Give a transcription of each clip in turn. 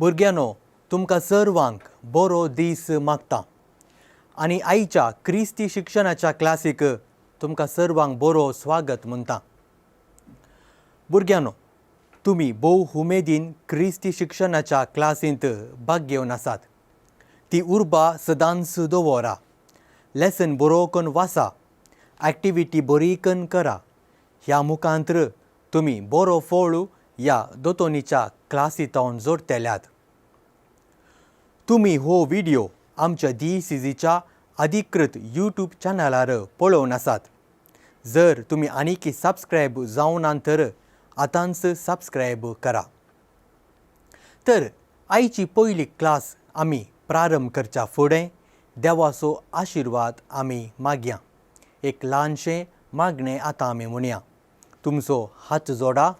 भुरग्यानो, तुमकां सर्वांक बरो दीस मागता आनी आईच्या क्रिस्ती शिक्षणाच्या क्लासीक तुमकां सर्वांक बरो स्वागत म्हणटा. भुरग्यानो, तुमी भोव उमेदीन क्रिस्ती शिक्षणाच्या क्लासींत भाग घेवन आसात. ती उर्बा सदांच दवरा, लेसन बरो करून वाचा, एक्टिविटी बरी करून करा. ह्या मुखांत्र तुमी बरो फळ ह्या दोतोनीच्या क्लासींत जोडतेल्यात. तुमी हो व्हिडिओ आमच्या DCCच्या अधिकृत यूट्यूब चॅनलार पळोवन आसात. जर तुमी आनीक सबस्क्रायब जावना तर आतांच सबस्क्रायब करा. तर आयची पयली क्लास आमी प्रारंभ करच्या फुडें देवाचो आशिर्वाद आमी मागया. एक ल्हानशें मागणें आतां आमी म्हणया. तुमचो हात जोडा.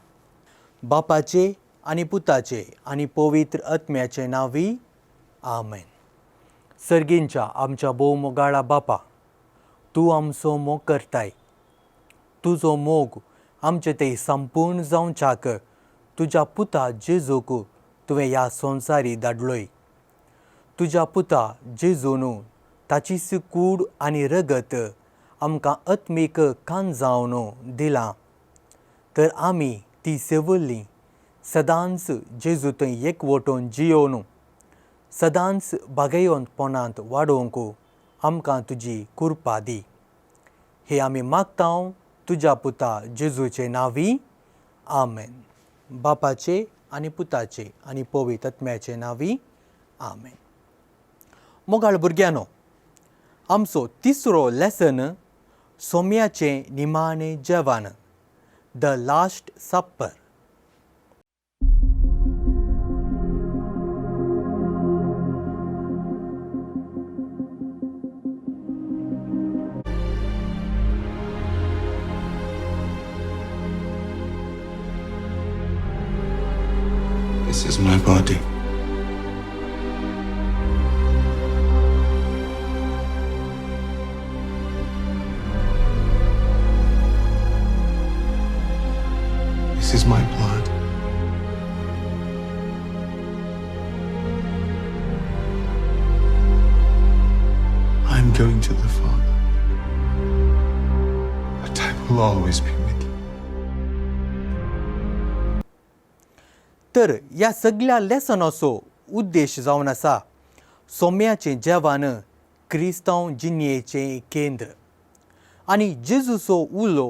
बापाचे आनी पुताचे आनी पवित्र आत्म्याचे नांवी आमेन. सर्गींच्या आमच्या भोव मोगाळा बापा, तूं आमचो मोग करताय. तुजो मोग आमचे ते संपूर्ण जावच्याक तुज्या पुता जेजूक तुवें ह्या संवसारी धाडलोय. तुज्या पुता जेजून ताचीच कूड आनी रगत आमकां आत्मीक कान जावन दिलां. तर आमी ती सेवल्लीं सदांच जेजू थंय एकवटून जियोवन सदांच बागेयतपणांत वाडोवंक आमकां तुजी कृपा दी. हे आमी मागतांव तुज्या पुता जेजूचे नांवी आमेन. बापाचे आनी पुताचे आनी पवित्र आत्म्याचे नांवी आमेन. मोगाळ भुरग्यानो, आमचो तिसरो लेसन सोम्याचें निमाणें जेवण, the last super. This is my body. This is my blood. I'm going to the Father, but I will always be with you. तर ह्या सगळ्या लेसनाचो उद्देश जावन आसा सोम्याचें जेवण क्रिस्तांव जिणेचें केंद्र. आनी जेजूचो उलो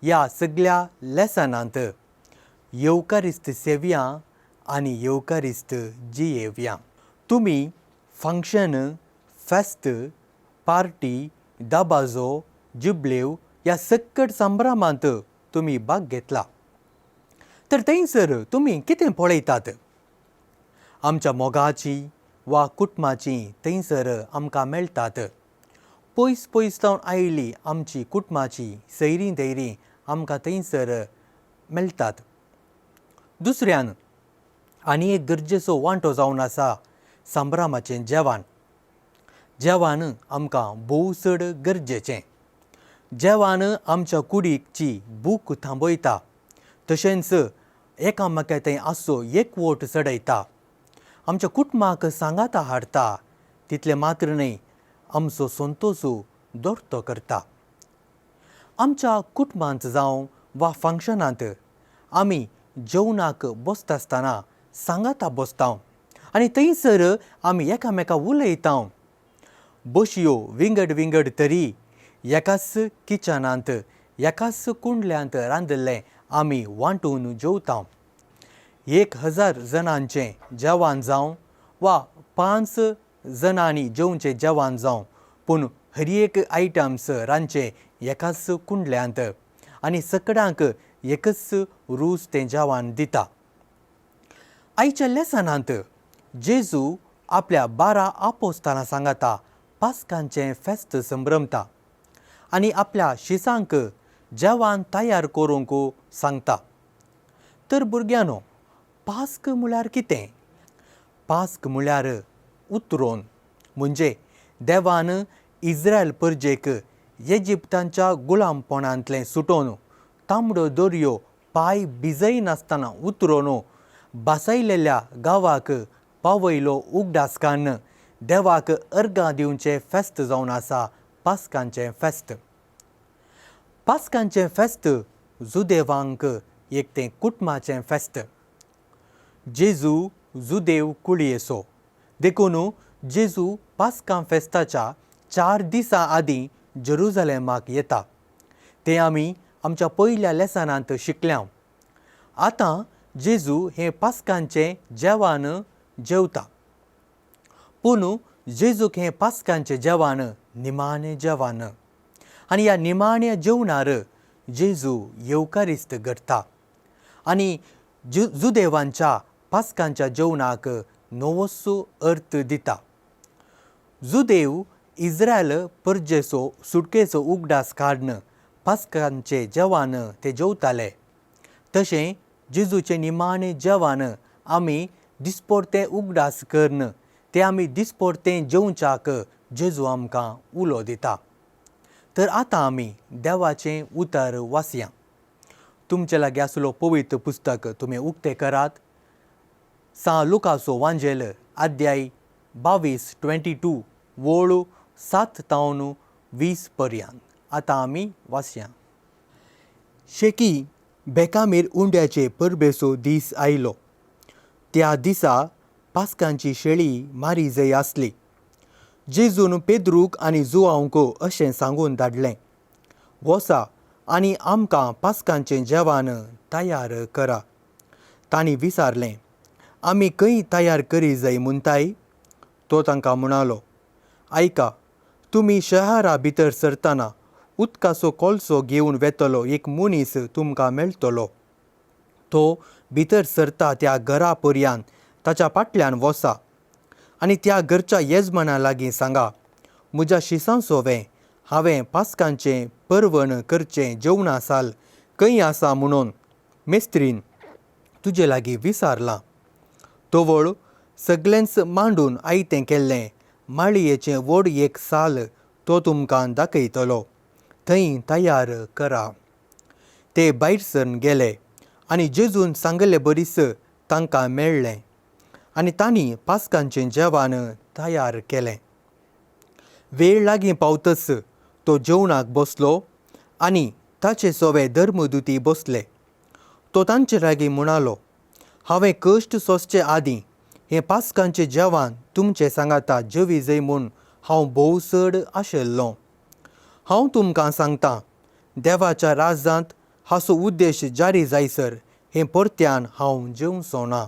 ह्या सगळ्या लेसनांत येवकारिस्त सेवया आनी येवकारिस्त जियेवया. तुमी फंक्शन, फेस्त, पार्टी, दाबाजो, जुबलेव ह्या सकट संभ्रमांत तुमी भाग घेतला. तर थंयसर तुमी कितें पळयतात? आमच्या मोगाची वा कुटुंबाची थंयसर आमकां मेळटात. पयस पयस जावन आयिल्लीं आमची कुटुंबाची सैरीं धैरीं आमकां थंयसर मेळटात. दुसऱ्यान आनी एक गरजेचो वांटो जावन आसा संभ्रमाचें जेवण. जेवण आमकां भोव चड गरजेचें. जेवण आमच्या कुडीची भूक थांबयता, तशेंच एकामेका थंय आसो एकवट चडयता. आमच्या कुटुंबाक सांगाता हाडटा, तितलें मात्र न्हय, आमचो संतोश दोरतो करता. आमच्या कुटुंबांत जावं वा फंक्शनांत आमी जेवणाक बसता आसतना सांगाता बसता आनी थंयसर आमी एकामेका उलयता. बशयो विंगड विंगड तरी एकाच किचनांत एकाच कुंडल्यांत रांदिल्लें आमी वांटून जेवता. 1000 जणांचें जेवण जावं वा 5 जणांनी जेवचें जेवण जावं, पूण हर एक आयटम्स रांदचे एकाच कुंडल्यांत आनी सगळ्यांक एकच रूच तें जेवण दिता. आयच्या लेसनांत जेजू आपल्या 12 आपोस्तालां सांगाता पास्कांचें फेस्त संभ्रमता आनी आपल्या शिसांक जेवण तयार करूंक सांगता. तर भुरग्यानो, पास्क म्हळ्यार कितें? पास्क म्हळ्यार उतरोन, म्हणजे देवान इस्रायल परजेक इजिप्तांच्या गुलामपणांतलें सुटोवन तांबडो दर्यो पांय भिजय नासतना उतरोवन बसयलेल्या गांवाक पावयलो उगडास कान देवाक अर्गां दिवचें फेस्त जावन आसा पास्कांचें फेस्त. पास्कांचें फेस्त जुदेवांक एक तें कुटुंबाचें फेस्त. जेजू जुदेव कुळयेचो देखून जेजू पास्कां फेस्ताच्या 4 दिसां आदीं जेरुझलेमाक येता. तें आमी आमच्या पयल्या लेसनांत शिकल्या. आतां जेजू हें पास्कांचें जेवण जेवता. पूण जेजूक हें पास्कांचें जेवण निमाणें जेवण. आनी ह्या निमाण्या जेवणार जेजू येवकारिस्त करता. आनी जुदेवांच्या पास्कांच्या जेवणाक नवोच अर्थ दिता. जुदेव इस्रायल परजेचो सुटकेचो उगडास काडून पास्कांचें जेवण ते जेवताले. तशें जेजूचें निमाणें जेवण आमी दिसपरतें उगडास करून तें आमी दिसपरतें जेवच्याक जेजू आमकां उलो दिता. तर आतां आमी देवाचें उतर वाचया. तुमचे लागीं आसलो पवित्र पुस्तक तुमी उक्तें करात. सा लुकाचो वांजेल अध्याय 22 वोळ 7 तावन 20 पर्यंत. आतां आमी वाचया. शेकी बेकामीर उंड्याचे परबेचो दीस आयलो. त्या दिसा पास्कांची शेळी मारी जय आसली. जेजून पेद्रूक आनी जुआंक अशें सांगून धाडलें, वसा आनी आमकां पास्कांचें जेवण तयार करा. तांणी विचारलें, आमी खंय तयार करी जाय म्हणटाय? तो तांकां म्हणालो, आयका, तुमी शहरा भितर सरतना उदकाचो कोळसो घेवन वेतलो एक मनीस तुमकां मेळटलो. तो भितर सरता त्या घरा पर्यंत ताच्या फाटल्यान वसा आनी त्या घरच्या येजमाना लागीं सांगा, म्हज्या शिसांसोवें हांवें पास्कांचें परवण करचें जेवणासाल खंय आसा म्हणून मेस्त्रीन तुजे लागीं विचारलां. तोवळ सगळेंच मांडून आयतें केल्लें माळयेचें व्हड एक साल तो तुमकां दाखयतलो. थंय तयार करा. ते भायर सरून गेले आनी जेजून सांगले बरीस तांकां मेळ्ळें आनी तांणी पास्कांचें जेवण तयार केलें. वेळ लागीं पावतच तो जेवणाक बसलो आनी ताचे सोवे धर्मदुती बसले. तो तांचे लागीं म्हणालो, हांवें कश्ट सोंसचे आदीं हें पास्कांचें जेवण तुमचे सांगाता जेवी जय म्हूण हांव भोवसड आशिल्लों. हांव तुमकां सांगतां, देवाच्या राज्यांत हाचो उद्देश जारी जायसर हें परत्यान हांव जेवचों ना.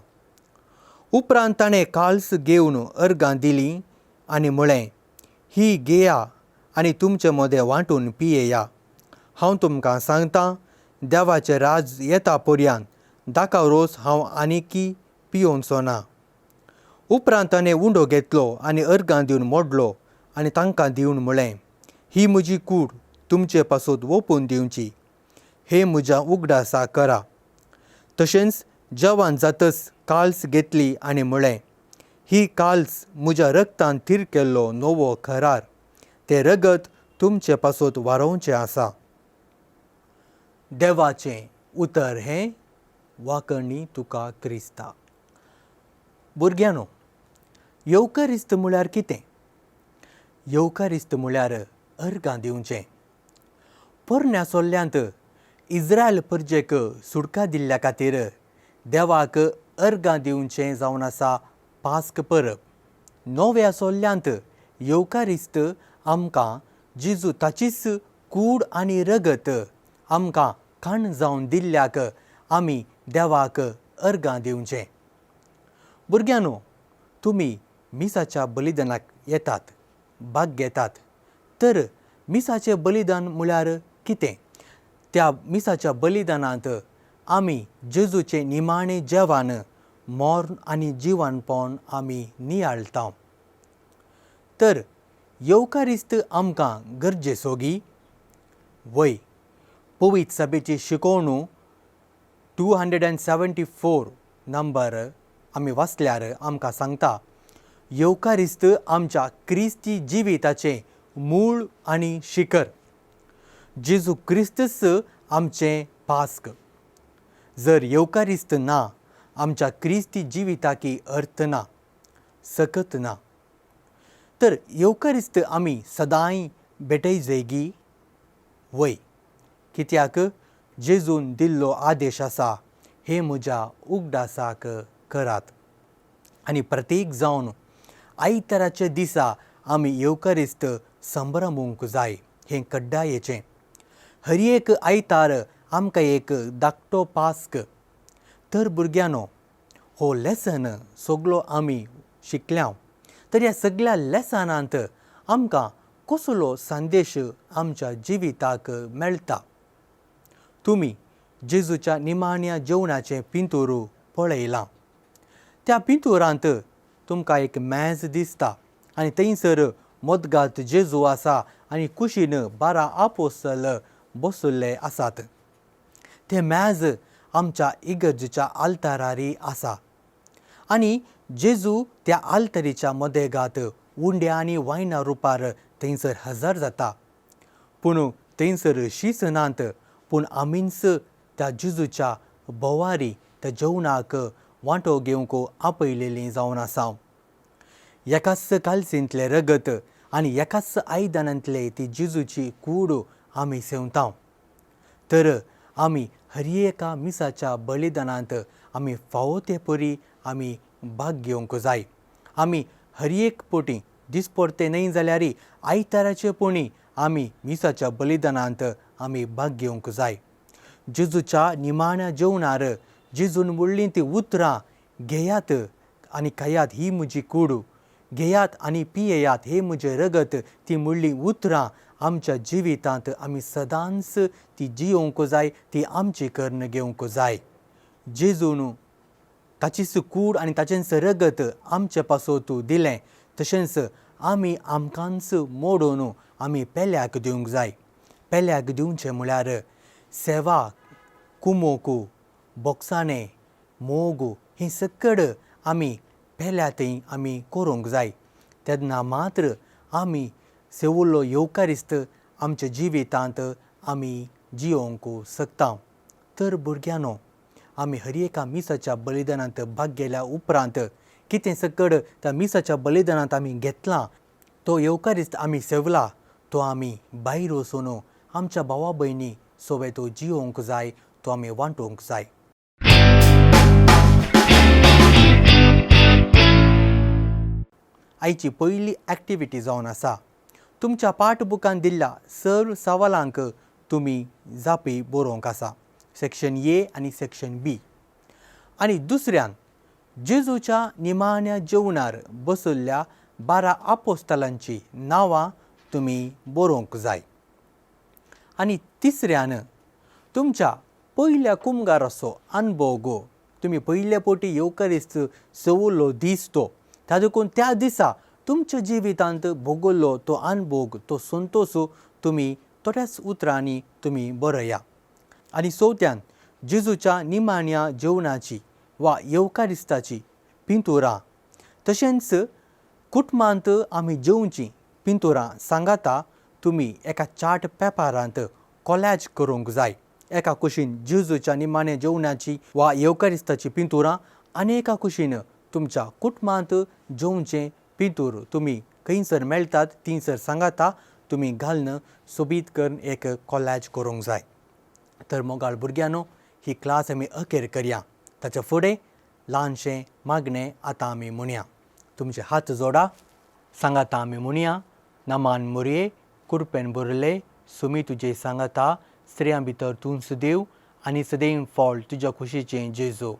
उपरांत ताणें काल्स घेवन अर्गां दिलीं आनी म्हळें, ही घेया आनी तुमचे मदें वांटून पियेया. हांव तुमकां सांगतां, देवाचें राज येता पर्यंत दाका रोस हांव आनिकी पियोचो ना. उपरांत ताणें उंडो घेतलो आनी अर्गां दिवन मोडलो आनी तांकां दिवन म्हळें, ही म्हजी कूड तुमचे पासून ओपून दिवची. हे म्हज्या उगडासा करा. तशेंच जेवण जातच काल्स घेतली आनी म्हळें, ही काल्स म्हज्या रगतान थीर केल्लो नवो करार. तें रगत तुमचे पासून वारोवचें आसा. देवाचें उतर हें वाकणी तुका क्रिस्ता. भुरग्यांनो, येवकारिस्त म्हळ्यार कितें? येवकारिस्त म्हळ्यार अर्गां दिवचें. पोरण्या सोल्ल्यांत इस्रायल परजेक सुटका दिल्ल्या खातीर देवाक अर्गां दिवचें जावन आसा पास्क परब. नव्या सोल्ल्यांत येवकारिस्त आमकां जेजू ताचीच कूड आनी रगत आमकां खाण जावन दिल्ल्याक आमी देवाक अर्गां दिवचें. भुरग्यांनो, तुमी मिसाच्या बलिदानाक येतात, भाग घेतात. तर मिसाचें बलिदान म्हळ्यार कितें? त्या मिसाच्या बलिदानांत आमी जेजूचें निमाणें जेवण मोर्न आनी जिवणपण आमी नियाळटा. तर येवकारिस्त आमकां गरजेचोगी? वय, पवित्र सभेची शिकवण 274 नंबर आमी वाचल्यार आमकां सांगता, येवकारिस्त आमच्या क्रिस्ती जिविताचें मूळ आनी शिखर. जेजू क्रिस्तच आमचें पास्क. जर येवकारिस्त ना, आमच्या क्रिस्ती जिविताकी अर्थ ना. सकत ना. तर येवकारिस्त आमी सदांय भेटय जैगी वय, कित्याक जेजून दिल्लो आदेश आसा, हे म्हज्या उगडासाक करात. आनी प्रत्येक जावन आयताराच्या दिसा आमी येवकारिस्त संभ्रमूंक जाय, हें कड्डायेचें. हर एक आयतार आमकां एक धाकटो पास्क. तर भुरग्यांनो, हो लेसन सगळो आमी शिकल्या, तर ह्या सगळ्या लेसनांत आमकां कसलो संदेश आमच्या जिविताक मेळटा. तुमी जेजूच्या निमाण्या जेवणाचें पिंतूर पळयलां. त्या पिंतुरांत तुमकां एक मेज दिसता आनी थंयसर मदगात जेजू आसा आनी कुशीन 12 आपोस्तल बसुल्ले आसात. तें मेज आमच्या इगर्जेच्या आल्तारार आसा आनी जेजू त्या आल्तारीच्या मदेगात उंड्या आनी वायना रुपार थंयसर हजर जाता. पूण थंयसर शीस नात, पूण आमीच त्या जेजूच्या बोवारी त्या जेवणाक वांटो घेवंक आपयलेलीं जावन आसा. एकाच कालसेंतलें रगत आनी एकाच आयदनांतले ती जेजूची कूड आमी सेवता. तर आमी हर एका मिसाच्या बलिदानांत आमी फावो ते परी आमी भाग घेवंक जाय. आमी हर एक पोटी दिसपरते न्हय जाल्यार आयताराचे पोणी आमी मिसाच्या बलिदानांत आमी भाग घेवंक जाय. जेजूच्या निमाण्या जेवणार जेजून म्हणलीं ती उतरां, घेयात आनी खायात, ही म्हजी कूड. घेयात आनी पियेयात, हे म्हजें रगत. ती म्हणलीं उतरां आमच्या जिवितांत आमी सदांच ती जियोंक जाय, ती आमची कर्ण घेवंक जाय. जेजून ताचीच कूड आनी ताचेंच रगत आमचे पासोत दिलें, तशेंच आमी आमकांच मोडून आमी पेल्याक दिवंक जाय. पेल्याक दिवचें म्हळ्यार सेवा, कुमोक, बोगसाणें, मोग हें सकड आमी पेल्या थंय आमी करूंक जाय. तेन्ना मात्र आमी सेवुल्लो येवकारिस्त आमच्या जिवितांत आमी जियोंक शकता. तर भुरग्यांनो, आमी हर एका मिसाच्या बलिदानांत भाग गेल्या उपरांत कितें सकड त्या मिसाच्या बलिदानांत आमी घेतलां, तो येवकारिस्त आमी सेवला, तो आमी भायर वचून आमच्या भावा भयणी सोबे तो जियोंक जाय, तो आमी वांटूंक जाय. आयची पयली एक्टिविटी जावन आसा, तुमच्या पाठबुकांत दिल्ल्या सर्व सवालांक तुमी जापी बरोवंक आसा. सेक्शन ए आनी सेक्शन बी. आनी दुसऱ्यान जेजूच्या निमाण्या जेवणार बसयल्ल्या 12 आपोस्तलांची नांवां तुमी बरोवंक जाय. आनी तिसऱ्यान तुमच्या पयल्या कुमगाराचो अनुभव तुमी पयले पोटी येवकारिस्त सेवुल्लो दीस तो, तातूंत त्या दिसा तुमच्या जिवितांत भोगल्लो तो अनुभव, तो संतोश तुमी थोड्याच उतरांनी तुमी बरया. आनी चवथ्यान जेजूच्या निमाण्या जेवणाची वा येवकारिस्ताची पिंतुरां, तशेंच कुटुंबांत आमी जेवची पिंतुरां सांगाता तुमी एका चार्ट पेपरांत कोलेज करूंक जाय. एका कुशीन जेजूच्या निमाण्या जेवणाची वा येवकारिस्ताची पिंतुरां आनी एका कुशीन तुमच्या कुटुंबांत जेवचें पिंतूर तुमी खंयसर मेळटात थंयसर सांगाता तुमी घालून सोबीत करून एक कोलेज करूंक जाय. तर मोगाळ भुरग्यांनो, ही क्लास आमी अखेर करया. ताच्या फुडें ल्हानशें मागणें आतां आमी म्हणया. तुमचे हात जोडा, सांगाता आमी म्हणया. नामान मोरये, कुडपेन बरले, सुमी तुजे सांगाता, स्त्रियां भितर तूं सुदेव आनी सदैव फॉल तुज्या खुशीचें जेजू.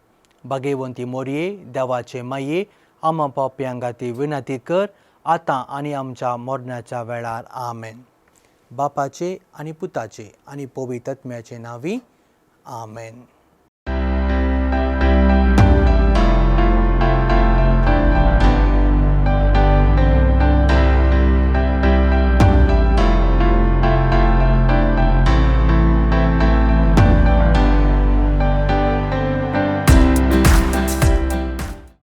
भाग्यवंती मोरये, देवाचे माये, आमा पाप्यांक खातीर विनंती कर, आतां आनी आमच्या मरणाच्या वेळार आमेन. बापाचे आनी पुताचे आनी पवित्र आत्म्याचे नांवी आमेन.